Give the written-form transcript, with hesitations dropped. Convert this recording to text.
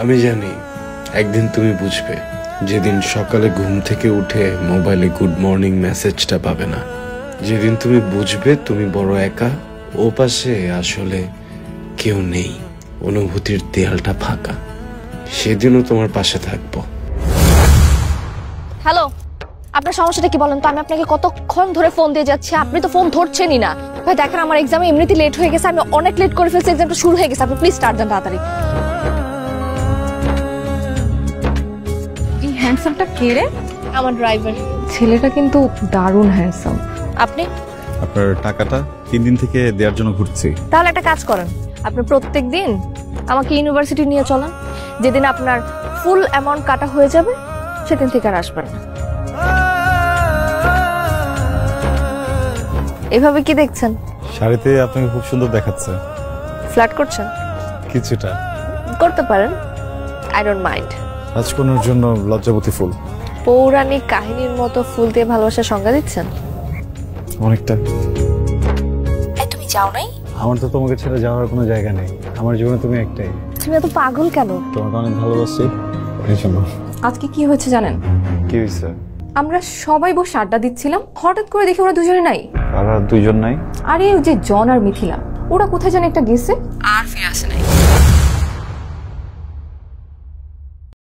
আমি জানি একদিন তুমি বুঝবে, যেদিন সকালে ঘুম থেকে উঠে মোবাইলে গুড মর্নিং মেসেজটা পাবে না, যেদিন তুমি বুঝবে তুমি বড় একা, ও পাশে আসলে কেউ নেই, অনুভূতির দেয়ালটা ফাঁকা, সেদিনও তোমার পাশে থাকবো। হ্যালো, আপনার সমস্যাটা কি বলেন তো? আমি আপনাকে কতক্ষণ ধরে ফোন দিয়ে যাচ্ছি, আপনি তো ফোন ধরছেনই না। ভাই দেখেন, আমার এক্সামে এমনিতেই লেট হয়ে গেছে, আমি অনেক লেট করে ফেলছি, এক্সামটা শুরু হয়ে গেছে, আপনি প্লিজ স্টার্ট দেন তাড়াতাড়ি। এই হ্যান্ডসামটা কে রে? আমার ড্রাইভার। ছেলেটা কিন্তু দারুণ হ্যান্ডসাম। আপনি? আপনার টাকাটা 3 দিন থেকে দেওয়ার জন্য ঘুরছি। তাহলে একটা কাজ করেন, আপনি প্রত্যেক দিন আমাকে ইউনিভার্সিটি নিয়ে চলেন, যেদিন আপনার ফুল অ্যামাউন্ট কাটা হয়ে যাবে সেদিন থেকে আর আসবেন না। এভাবে কি দেখছেন? শাড়িতে আপনাকে খুব সুন্দর দেখাচ্ছে। ফ্ল্যাট করছেন? কিছুটা করতে পারেন, আই ডোন্ট মাইন্ড। রাজকন্যার জন্য লজ্জাবতী ফুল। পৌরাণিক কাহিনীর মতো ফুল দিয়ে ভালোবাসার সংজ্ঞা দিচ্ছেন? অনেকটা। তুমি যাও নাই? আমার তো তোমাকে ছেড়ে যাওয়ার কোনো জায়গা নেই, আমার জীবনে তুমি একটাই। তুমি এত পাগল কেন? তোমাকে অনেক ভালোবাসি, এই জন্য। আজকে কি হয়েছে জানেন? কি হয়েছে? আমরা সবাই বসে আড্ডা দিচ্ছিলাম, হঠাৎ করে দেখি ওরা দুজনে নাই। আর দুইজন নাই? আরে ওই যে জন আর মিথিলা, ওরা কোথায় জানে একটা গেছে আর ফিরে আসে